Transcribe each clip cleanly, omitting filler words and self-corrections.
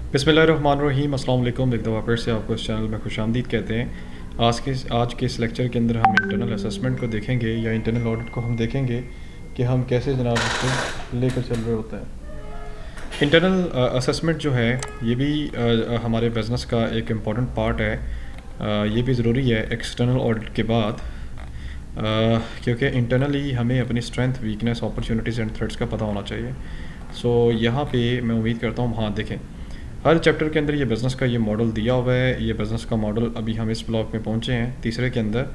बिस्मिल्लाहिर्रहमानिर्रहीम, अस्सलाम वालेकुम। एक दफ़ा फिर से आपको इस चैनल में खुशामदीद कहते हैं। आज के इस लेक्चर के अंदर हम इंटरनल असेसमेंट को देखेंगे या इंटरनल ऑडिट को हम देखेंगे कि हम कैसे जनाब उसको लेकर चल रहे होते हैं। इंटरनल असेसमेंट जो है ये भी हमारे बिज़नेस का एक इम्पॉर्टेंट पार्ट है। ये भी ज़रूरी है एक्सटर्नल ऑडिट के बाद, क्योंकि इंटरनली हमें अपनी strength, weakness, opportunities and threats का पता होना चाहिए। सो यहाँ पे मैं उम्मीद करता हूँ, हाँ देखें, हर चैप्टर के अंदर ये बिज़नेस का ये मॉडल दिया हुआ है। ये बिज़नेस का मॉडल अभी हम इस ब्लॉक में पहुँचे हैं, तीसरे के अंदर,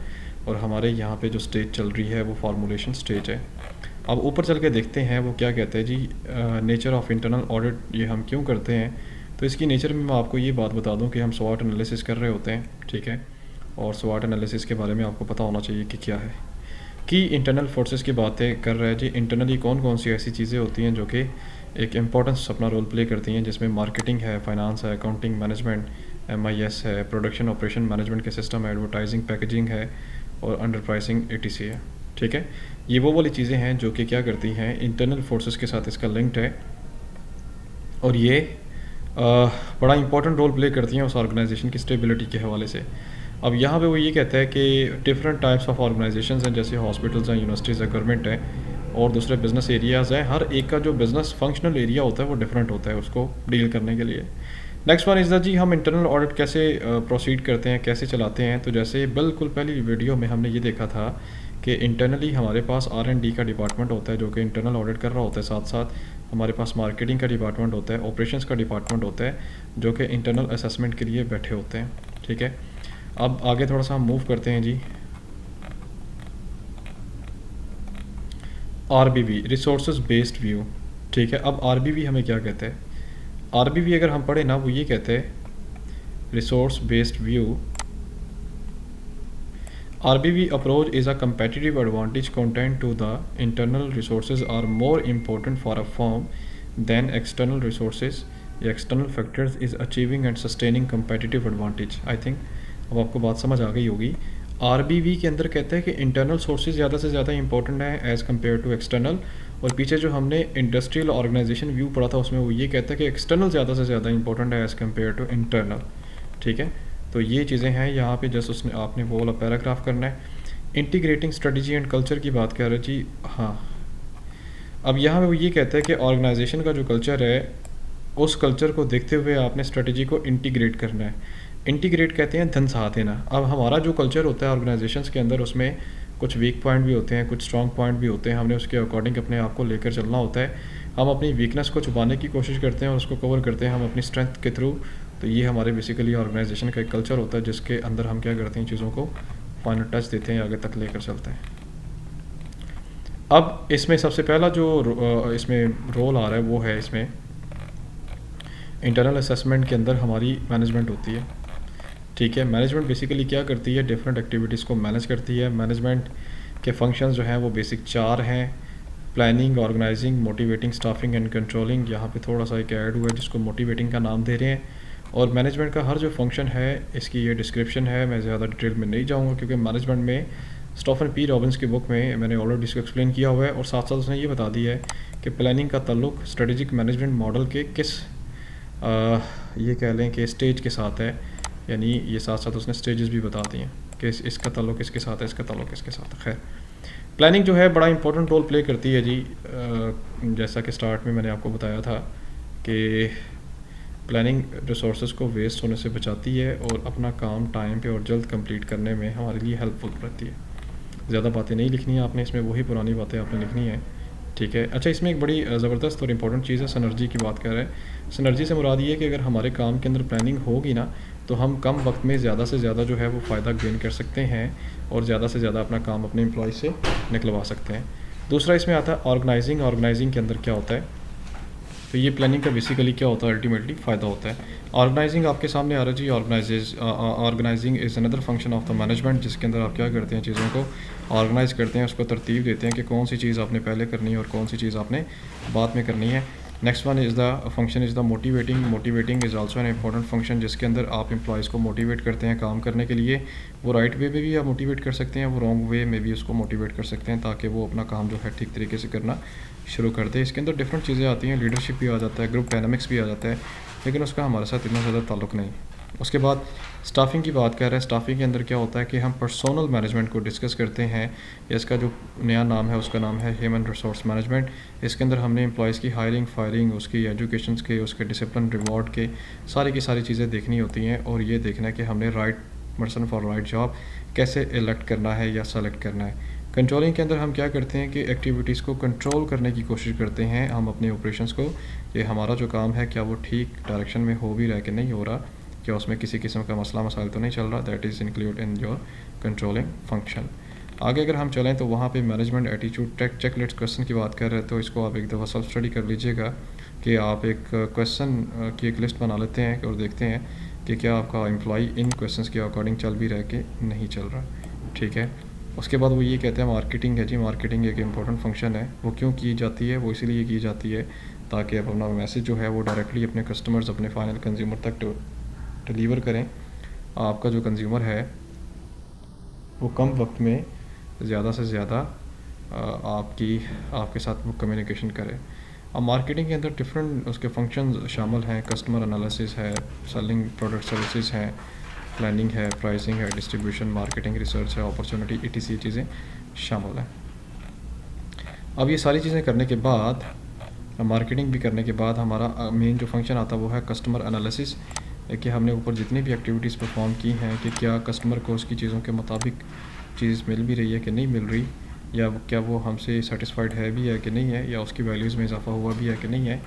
और हमारे यहाँ पे जो स्टेज चल रही है वो फार्मूलेशन स्टेज है। अब ऊपर चल के देखते हैं वो क्या कहते हैं जी। नेचर ऑफ इंटरनल ऑडिट ये हम क्यों करते हैं, तो इसकी नेचर में मैं आपको ये बात बता दूं कि हम स्वॉट एनालिसिस कर रहे होते हैं, ठीक है। और स्वॉट एनालिसिस के बारे में आपको पता होना चाहिए कि क्या है, कि इंटरनल फोर्सेस की बातें कर रहे हैं जी। इंटरनली कौन कौन सी ऐसी चीज़ें होती हैं जो कि एक इम्पॉर्टेंस अपना रोल प्ले करती हैं, जिसमें मार्केटिंग है, फाइनेंस है, अकाउंटिंग, मैनेजमेंट, MIS है, प्रोडक्शन ऑपरेशन मैनेजमेंट के सिस्टम है, एडवर्टाइजिंग, पैकेजिंग है, और अंडर प्राइसिंग ATC है, ठीक है। ये वो वाली चीज़ें हैं जो कि क्या करती हैं, इंटरनल फोर्सेस के साथ इसका लिंक्ड है, और ये बड़ा इंपॉर्टेंट रोल प्ले करती हैं उस ऑर्गेनाइजेशन की स्टेबिलिटी के हवाले से। अब यहाँ पे वो ये कहता है कि डिफरेंट टाइप्स ऑफ ऑर्गेनाइजेशंस हैं, जैसे हॉस्पिटल्स हैं, यूनिवर्सिटीज़ हैं, गवर्नमेंट है, और दूसरे बिजनेस एरियाज़ हैं। हर एक का जो बिज़नेस फंक्शनल एरिया होता है वो डिफरेंट होता है उसको डील करने के लिए। नेक्स्ट वन इज़ द जी, हम इंटरनल ऑडिट कैसे प्रोसीड करते हैं, कैसे चलाते हैं। तो जैसे बिल्कुल पहली वीडियो में हमने ये देखा था कि इंटरनली हमारे पास R&D का डिपार्टमेंट होता है जो कि इंटरनल ऑडिट कर रहा होता है। साथ साथ हमारे पास मार्केटिंग का डिपार्टमेंट होता है, ऑपरेशंस का डिपार्टमेंट होता है, जो कि इंटरनल असेसमेंट के लिए बैठे होते हैं, ठीक है। अब आगे थोड़ा सा हम मूव करते हैं जी। RBV, रिसोर्सेज बेस्ड व्यू, ठीक है। अब RBV हमें क्या कहते हैं, RBV अगर हम पढ़े ना, वो ये कहते हैं resource based view. RBV approach is a competitive advantage content to the internal resources are more important for a firm than external resources. External factors is achieving and sustaining competitive advantage. I think अब आपको बात समझ आ गई होगी। RBV के अंदर कहते हैं कि इंटरनल सोर्सेज ज़्यादा से ज़्यादा इंपॉर्टेंट है एज़ कम्पेयर टू एक्सटर्नल। और पीछे जो हमने इंडस्ट्रियल ऑर्गेनाइजेशन व्यू पढ़ा था उसमें वो ये कहता है कि एक्सटर्नल ज़्यादा से ज़्यादा इंपॉर्टेंट है एज़ कम्पेयर टू इंटरनल, ठीक है। तो ये चीज़ें हैं यहाँ पे, जस्ट उसने आपने वो वाला पैराग्राफ करना है। इंटीग्रेटिंग स्ट्रेटजी एंड कल्चर की बात कर रहे जी, हाँ। अब यहाँ पे वो ये कहता है कि ऑर्गेनाइजेशन का जो कल्चर है उस कल्चर को देखते हुए आपने स्ट्रेटजी को इंटीग्रेट करना है। इंटीग्रेट कहते हैं धन साथ देना। अब हमारा जो कल्चर होता है ऑर्गेनाइजेशंस के अंदर, उसमें कुछ वीक पॉइंट भी होते हैं, कुछ स्ट्रॉन्ग पॉइंट भी होते हैं। हमने उसके अकॉर्डिंग अपने आप को लेकर चलना होता है। हम अपनी वीकनेस को छुपाने की कोशिश करते हैं और उसको कवर करते हैं हम अपनी स्ट्रेंथ के थ्रू। तो ये हमारे बेसिकली ऑर्गेनाइजेशन का एक कल्चर होता है जिसके अंदर हम क्या करते हैं, चीज़ों को फाइनल टच देते हैं, आगे तक लेकर चलते हैं। अब इसमें सबसे पहला जो इसमें रोल आ रहा है वो है, इसमें इंटरनल असेसमेंट के अंदर हमारी मैनेजमेंट होती है, ठीक है। मैनेजमेंट बेसिकली क्या करती है, डिफरेंट एक्टिविटीज़ को मैनेज करती है। मैनेजमेंट के फंक्शंस जो हैं वो बेसिक 4 हैं: planning, organising, motivating, staffing and controlling. यहाँ पे थोड़ा सा एक ऐड हुआ है जिसको मोटिवेटिंग का नाम दे रहे हैं। और मैनेजमेंट का हर जो फंक्शन है इसकी ये डिस्क्रिप्शन है, मैं ज़्यादा डिटेल में नहीं जाऊँगा क्योंकि मैनेजमेंट में स्टीफन पी रॉबिन्स की बुक में मैंने ऑलरेडी इसको एक्सप्लेन किया हुआ है। और साथ साथ उसने ये बता दिया है कि प्लानिंग का ताल्लुक स्ट्रेटेजिक मैनेजमेंट मॉडल के किस ये कह लें कि स्टेज के साथ है। यानी ये साथ साथ उसने स्टेजेस भी बता दी हैं कि इसका ताल्लुक इसके साथ है, इसका ताल्लुक इसके साथ है। खैर, प्लानिंग जो है बड़ा इंपॉर्टेंट रोल प्ले करती है जी। जैसा कि स्टार्ट में मैंने आपको बताया था कि प्लानिंग रिसोर्सेज को वेस्ट होने से बचाती है और अपना काम टाइम पे और जल्द कंप्लीट करने में हमारे लिए हेल्पफुल रहती है। ज़्यादा बातें नहीं लिखनी है आपने इसमें, वही पुरानी बातें आपने लिखनी है, ठीक है। अच्छा, इसमें एक बड़ी ज़बरदस्त और इम्पोर्टेंट चीज़ है, सिनर्जी की बात कर रहे हैं। सिनर्जी से मुराद ये है कि अगर हमारे काम के अंदर प्लानिंग होगी ना तो हम कम वक्त में ज़्यादा से ज़्यादा जो है वो फ़ायदा गेन कर सकते हैं और ज़्यादा से ज़्यादा अपना काम अपने एम्प्लॉय से निकलवा सकते हैं। दूसरा इसमें आता है ऑर्गेनाइजिंग। ऑर्गेनाइजिंग के अंदर क्या होता है, तो ये प्लानिंग का बेसिकली क्या होता है, अल्टीमेटली फ़ायदा होता है। ऑर्गेनाइजिंग आपके सामने आ रहा है जी। Organising is another function of the management, जिसके अंदर आप क्या करते हैं, चीज़ों को ऑर्गेनाइज़ करते हैं, उसको तरतीब देते हैं कि कौन सी चीज़ आपने पहले करनी है और कौन सी चीज़ आपने बाद में करनी है। Next one is the function is the motivating. Motivating is also an important function, जिसके अंदर आप एम्प्लॉयज़ को मोटिवेट करते हैं काम करने के लिए। वो राइट वे में भी आप मोटिवेट कर सकते हैं, वो रॉन्ग वे में भी उसको मोटिवेट कर सकते हैं ताकि वो अपना काम जो है ठीक तरीके से करना शुरू कर दे। इसके अंदर डिफरेंट चीज़ें आती हैं, लीडरशिप भी आ जाता है, ग्रुप डायनामिक्स भी आ जाता है। लेकिन उसका हमारे साथ इतना ज़्यादा ताल्लुक़ नहीं। उसके बाद स्टाफिंग की बात कर रहे हैं। स्टाफिंग के अंदर क्या होता है कि हम पर्सनल मैनेजमेंट को डिस्कस करते हैं। इसका जो नया नाम है उसका नाम है ह्यूमन रिसोर्स मैनेजमेंट। इसके अंदर हमने एम्प्लॉयज़ की हायरिंग, फायरिंग, उसकी एजुकेशन के, उसके डिसिप्लिन, रिवॉर्ड के सारी की सारी चीज़ें देखनी होती हैं और ये देखना है कि हमने right person for right job कैसे इलेक्ट करना है या सेलेक्ट करना है। कंट्रोलिंग के अंदर हम क्या करते हैं कि एक्टिविटीज़ को कंट्रोल करने की कोशिश करते हैं हम अपने ऑपरेशंस को, कि हमारा जो काम है क्या वो ठीक डायरेक्शन में हो भी रहा है कि नहीं हो रहा, क्या उसमें किसी किस्म का मसला मसाइल तो नहीं चल रहा। That is include in your controlling function. आगे अगर हम चलें तो वहाँ पे मैनेजमेंट एटीट्यूड चेकलिस्ट क्वेश्चन की बात कर रहे हैं, तो इसको आप एक दफ़ा सेल्फ स्टडी कर लीजिएगा कि आप एक क्वेश्चन की एक लिस्ट बना लेते हैं और देखते हैं कि क्या आपका एम्प्लॉई इन क्वेश्चंस के अकॉर्डिंग चल भी रहा है कि नहीं चल रहा। ठीक है। उसके बाद वो ये कहते हैं मार्केटिंग है जी। मार्केटिंग एक इम्पॉर्टेंट फंक्शन है। वो क्यों की जाती है? वो इसीलिए की जाती है ताकि आप अपना मैसेज जो है वो डायरेक्टली अपने कस्टमर्स, अपने फाइनल कंज्यूमर तक डिलीवर करें। आपका जो कंज्यूमर है वो कम वक्त में ज़्यादा से ज़्यादा आपके साथ वो कम्युनिकेशन करे। अब मार्केटिंग के अंदर डिफरेंट उसके फंक्शन शामिल हैं। कस्टमर एनालिसिस है, सेलिंग प्रोडक्ट सर्विसेज हैं, प्लानिंग है, प्राइसिंग है, डिस्ट्रीब्यूशन, मार्केटिंग, रिसर्च है, अपॉर्चुनिटी, ETC चीज़ें शामिल हैं। अब ये सारी चीज़ें करने के बाद, मार्केटिंग भी करने के बाद, हमारा मेन जो फंक्शन आता है वो है कस्टमर एनालिसिस, कि हमने ऊपर जितनी भी एक्टिविटीज़ परफॉर्म की हैं कि क्या कस्टमर को उसकी चीज़ों के मुताबिक चीज़ मिल भी रही है कि नहीं मिल रही, या क्या वो हमसे सेटिस्फाइड है भी है कि नहीं है, या उसकी वैल्यूज़ में इजाफा हुआ भी है कि नहीं है।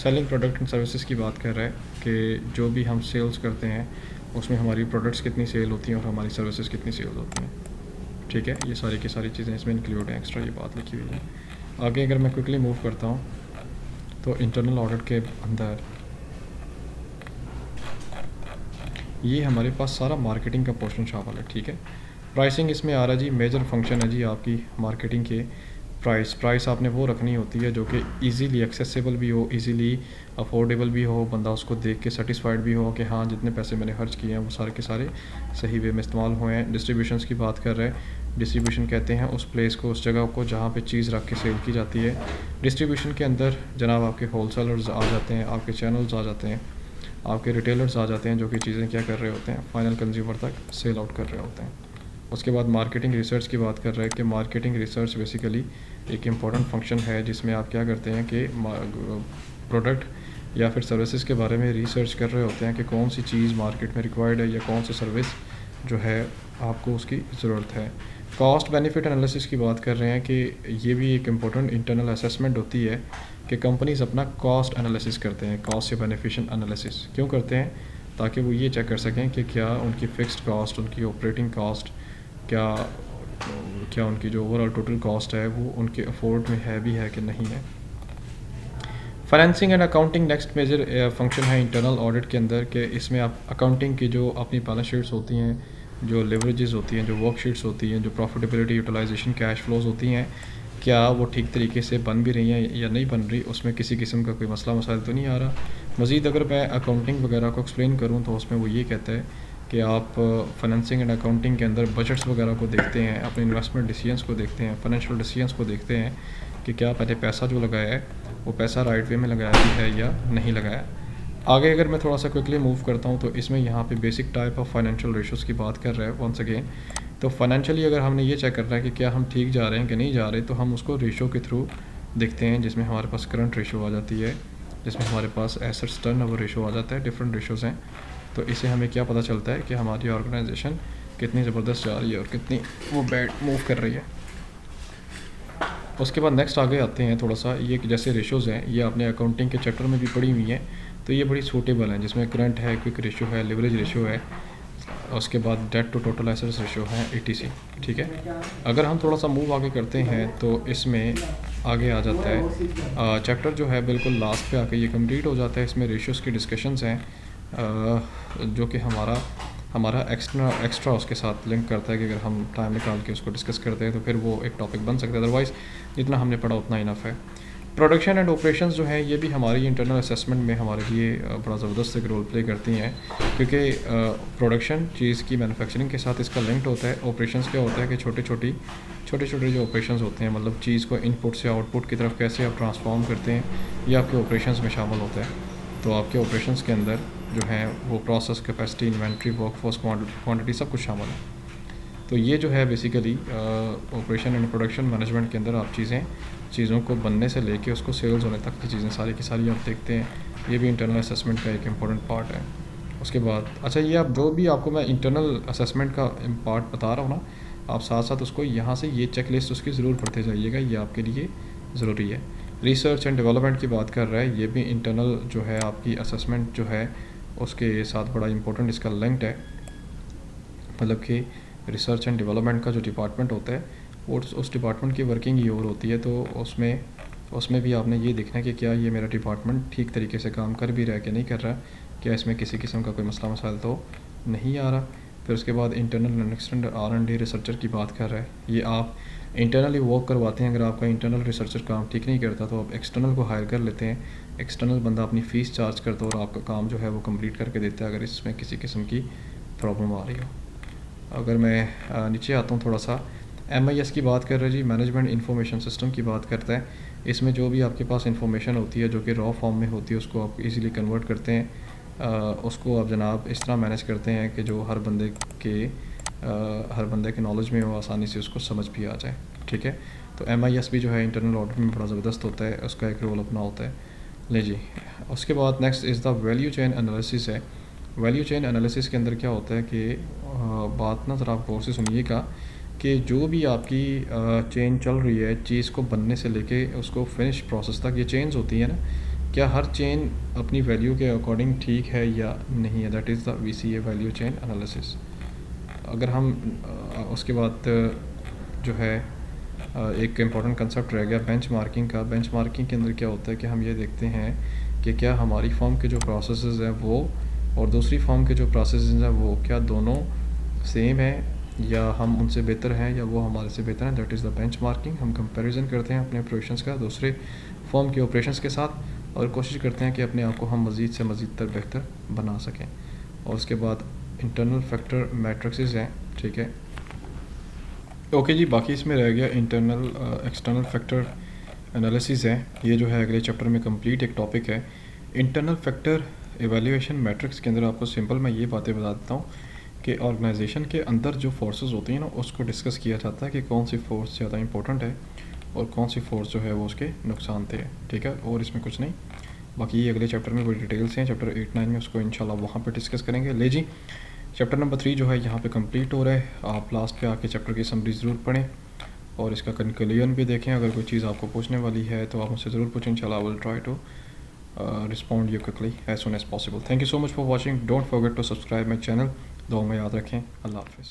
सेलिंग प्रोडक्ट एंड सर्विसेज की बात कर रहा है कि जो भी हम सेल्स करते हैं उसमें हमारी प्रोडक्ट्स कितनी सेल होती हैं और हमारी सर्विसेज कितनी सेल होती हैं। ठीक है, ये सारी की सारी चीज़ें इसमें इंक्लूड हैं, एक्स्ट्रा ये बात लिखी हुई है। आगे अगर मैं क्विकली मूव करता हूँ तो इंटरनल ऑडिट के अंदर ये हमारे पास सारा मार्केटिंग का पोर्शन शामिल है। ठीक है, प्राइसिंग इसमें आ रहा है जी। मेजर फंक्शन है जी आपकी मार्केटिंग के। प्राइस आपने वो रखनी होती है जो कि इजीली एक्सेसिबल भी हो, इजीली अफोर्डेबल भी हो, बंदा उसको देख के सेटिस्फाइड भी हो कि हाँ जितने पैसे मैंने खर्च किए हैं वो सारे के सारे सही वे में इस्तेमाल हुए हैं। डिस्ट्रीब्यूशंस की बात कर रहे हैं। डिस्ट्रीब्यूशन कहते हैं उस प्लेस को, उस जगह को जहाँ पे चीज़ रख के सेल की जाती है। डिस्ट्रीब्यूशन के अंदर जनाब आपके होलसेलर्स आ जाते हैं, आपके चैनल्स आ जाते हैं, आपके रिटेलर्स आ जाते हैं जो कि चीज़ें क्या कर रहे होते हैं, फाइनल कंज्यूमर तक सेल आउट कर रहे होते हैं। उसके बाद मार्केटिंग रिसर्च की बात कर रहे हैं कि मार्केटिंग रिसर्च बेसिकली एक इम्पॉर्टेंट फंक्शन है जिसमें आप क्या करते हैं कि प्रोडक्ट या फिर सर्विसेज के बारे में रिसर्च कर रहे होते हैं कि कौन सी चीज़ मार्केट में रिक्वायर्ड है या कौन सी सर्विस जो है आपको उसकी ज़रूरत है। कॉस्ट बेनिफिट एनालिसिस की बात कर रहे हैं कि ये भी एक इम्पॉर्टेंट इंटरनल असेसमेंट होती है कि कंपनीज अपना कॉस्ट एनालिसिस करते हैं। कॉस्ट या बेनिफिशियल एनालिसिस क्यों करते हैं? ताकि वो ये चेक कर सकें कि क्या उनकी फ़िक्स्ड कॉस्ट, उनकी ऑपरेटिंग कॉस्ट, क्या उनकी जो ओवरऑल टोटल कॉस्ट है वो उनके अफोर्ड में है भी है कि नहीं है। Financing and accounting next major function है इंटरनल ऑडिट के अंदर, कि इसमें आप अकाउंटिंग की जो अपनी बैलेंस शीट्स होती हैं, जो लेवरेजेस होती हैं, जो वर्कशीट्स होती हैं, जो प्रॉफिटेबिलिटी, यूटिलाइजेशन, कैश फ्लोज होती हैं, क्या वो ठीक तरीके से बन भी रही हैं या नहीं बन रही, उसमें किसी किस्म का कोई मसला मसाइल तो नहीं आ रहा। मज़ीद अगर मैं अकाउंटिंग वगैरह को एक्सप्लेन करूँ तो उसमें वो ये कहता है कि आप फाइनेंसिंग एंड अकाउंटिंग के अंदर बजट्स वगैरह को देखते हैं, अपने इन्वेस्टमेंट डिसीजंस को देखते हैं, फाइनेंशियल डिसीजंस को देखते हैं कि क्या मैंने पैसा जो लगाया है वो पैसा राइट वे में लगाया भी है या नहीं लगाया। आगे अगर मैं थोड़ा सा क्विकली मूव करता हूँ तो इसमें यहाँ पे basic type of financial ratios की बात कर रहे हैं वंस अगेन। तो फाइनेंशियली अगर हमने ये चेक करना है कि क्या हम ठीक जा रहे हैं कि नहीं जा रहे, तो हम उसको रेशो के थ्रू देखते हैं, जिसमें हमारे पास करंट रेशो आ जाती है, जिसमें हमारे पास एसेट्स टर्नओवर रेशो आ जाता है। डिफरेंट रेशोज़ हैं, तो इससे हमें क्या पता चलता है कि हमारी ऑर्गेनाइजेशन कितनी ज़बरदस्त जा रही है और कितनी वो बैड मूव कर रही है। उसके बाद नेक्स्ट आगे आते हैं थोड़ा सा, ये जैसे रेशोज़ हैं ये आपने अकाउंटिंग के चैप्टर में भी पढ़ी हुई हैं, तो ये बड़ी सूटेबल हैं, जिसमें करंट है, क्विक रेशो है, लिवरेज रेशो है, उसके बाद debt to total assets ratio है, ETC। ठीक है, अगर हम थोड़ा सा मूव आगे करते हैं तो इसमें आगे आ जाता है चैप्टर जो है बिल्कुल लास्ट पे आके ये कंप्लीट हो जाता है। इसमें रेशोज़ की डिस्कशंस हैं जो कि हमारा एक्स्ट्रा उसके साथ लिंक करता है कि अगर हम टाइम निकाल के उसको डिस्कस करते हैं तो फिर वो एक टॉपिक बन सकता है, अदरवाइज़ जितना हमने पढ़ा उतना इनफ है। प्रोडक्शन एंड ऑपरेशंस जो हैं ये भी हमारी इंटरनल असेसमेंट में हमारे लिए बड़ा ज़बरदस्त एक रोल प्ले करती हैं, क्योंकि प्रोडक्शन चीज़ की मैन्युफैक्चरिंग के साथ इसका लिंक्ड होता है। ऑपरेशंस क्या होता है कि छोटे छोटे जो ऑपरेशंस होते हैं, मतलब चीज़ को इनपुट से आउटपुट की तरफ कैसे आप ट्रांसफॉर्म करते हैं, ये आपके ऑपरेशंस में शामिल होता है। तो आपके ऑपरेशंस के अंदर जो है वो process, capacity, inventory, workforce, quantity सब कुछ शामिल है। तो ये जो है basically operation and production management के अंदर आप चीज़ों को बनने से लेके उसको सेल्स होने तक की चीज़ें सारी की सारी आप देखते हैं। ये भी इंटरनल असेसमेंट का एक इम्पॉर्टेंट पार्ट है। उसके बाद अच्छा, ये आप जो भी आपको मैं इंटरनल असेसमेंट का पार्ट बता रहा हूँ ना, आप साथ साथ उसको यहाँ से ये चेक लिस्ट उसकी ज़रूर पढ़ते जाइएगा, ये आपके लिए ज़रूरी है। रिसर्च एंड डेवलपमेंट की बात कर रहा है, ये भी इंटरनल जो है आपकी असेसमेंट जो है उसके साथ बड़ा इंपॉर्टेंट इसका लिंक्ड है। मतलब कि रिसर्च एंड डेवलपमेंट का जो डिपार्टमेंट होता है वो उस डिपार्टमेंट की वर्किंग ही और होती है। तो उसमें भी आपने ये देखना है कि क्या ये मेरा डिपार्टमेंट ठीक तरीके से काम कर भी रहा है कि नहीं कर रहा, क्या इसमें किसी किस्म का कोई मसला मसाइल तो नहीं आ रहा। फिर उसके बाद internal and external R&D researcher की बात कर रहा है, ये आप इंटरनली वर्क करवाते हैं। अगर आपका इंटरनल रिसर्चर काम ठीक नहीं करता तो आप एक्सटर्नल को हायर कर लेते हैं। एक्सटर्नल बंदा अपनी फ़ीस चार्ज करता है और आपका काम जो है वो कंप्लीट करके देता है अगर इसमें किसी किस्म की प्रॉब्लम आ रही हो। अगर मैं नीचे आता हूँ थोड़ा सा, MIS की बात कर रहे हैं जी, मैनेजमेंट इंफॉर्मेशन सिस्टम की बात करता है। इसमें जो भी आपके पास इंफॉर्मेशन होती है जो कि रॉ फॉर्म में होती है उसको आप इजीली कन्वर्ट करते हैं, उसको आप जनाब इस तरह मैनेज करते हैं कि जो हर बंदे के नॉलेज में वो आसानी से उसको समझ भी आ जाए। ठीक है, तो MIS भी जो है इंटरनल ऑडिट में बड़ा ज़बरदस्त होता है, उसका एक रोल अपना होता है। ले जी, उसके बाद next is the value chain analysis है। वैल्यू चेन एनालिसिस के अंदर क्या होता है कि बात ना ज़रा आप गौर से सुनिएगा कि जो भी आपकी चेन चल रही है चीज़ को बनने से लेके उसको फिनिश प्रोसेस तक, ये चेन्स होती है ना, क्या हर चेन अपनी वैल्यू के अकॉर्डिंग ठीक है या नहीं है, that is the VCA value chain analysis. अगर हम उसके बाद जो है एक इम्पॉर्टेंट कंसेप्ट रह गया बेंचमार्किंग का। बेंचमार्किंग के अंदर क्या होता है कि हम ये देखते हैं कि क्या हमारी फर्म के जो प्रोसेसेस हैं वो और दूसरी फर्म के जो प्रोसेसेस हैं वो क्या दोनों सेम है या हम उनसे बेहतर हैं या वो हमारे से बेहतर हैं, दैट इज़ द बेंचमार्किंग। हम कंपैरिजन करते हैं अपने ऑपरेशंस का दूसरे फर्म के ऑपरेशंस के साथ और कोशिश करते हैं कि अपने आप को हम मज़ीद से मज़ीद बेहतर बना सकें। और उसके बाद इंटरनल फैक्टर मैट्रिक्स हैं। ठीक है, ओके जी, बाकी इसमें रह गया इंटरनल एक्सटर्नल फैक्टर एनालिसिस है। ये जो है अगले चैप्टर में कंप्लीट एक टॉपिक है। इंटरनल फैक्टर एवेल्यूएशन मैट्रिक्स के अंदर आपको सिंपल मैं ये बातें बता देता हूँ कि ऑर्गेनाइजेशन के अंदर जो फोर्सेस होती हैं ना उसको डिस्कस किया जाता है कि कौन सी फोर्स ज़्यादा इंपॉर्टेंट है और कौन सी फोर्स जो है वो उसके नुकसानदेह है। ठीक है, और इसमें कुछ नहीं, बाकी ये अगले चैप्टर में बड़ी डिटेल्स हैं, चैप्टर 8-9 में उसको इंशाल्लाह वहाँ पे डिस्कस करेंगे। ले जी, चैप्टर नंबर 3 जो है यहाँ पे कंप्लीट हो रहा है। आप लास्ट पे आके चैप्टर की समरी ज़रूर पढ़ें और इसका कंक्लूजन भी देखें। अगर कोई चीज़ आपको पूछने वाली है तो आप मुझसे ज़रूर पूछें, इंशाल्लाह I will try to respond you quickly as soon as possible. Thank you so much for watching. Don't forget to subscribe my channel. दुआ में याद रखें। अल्लाह हाफ़िज़।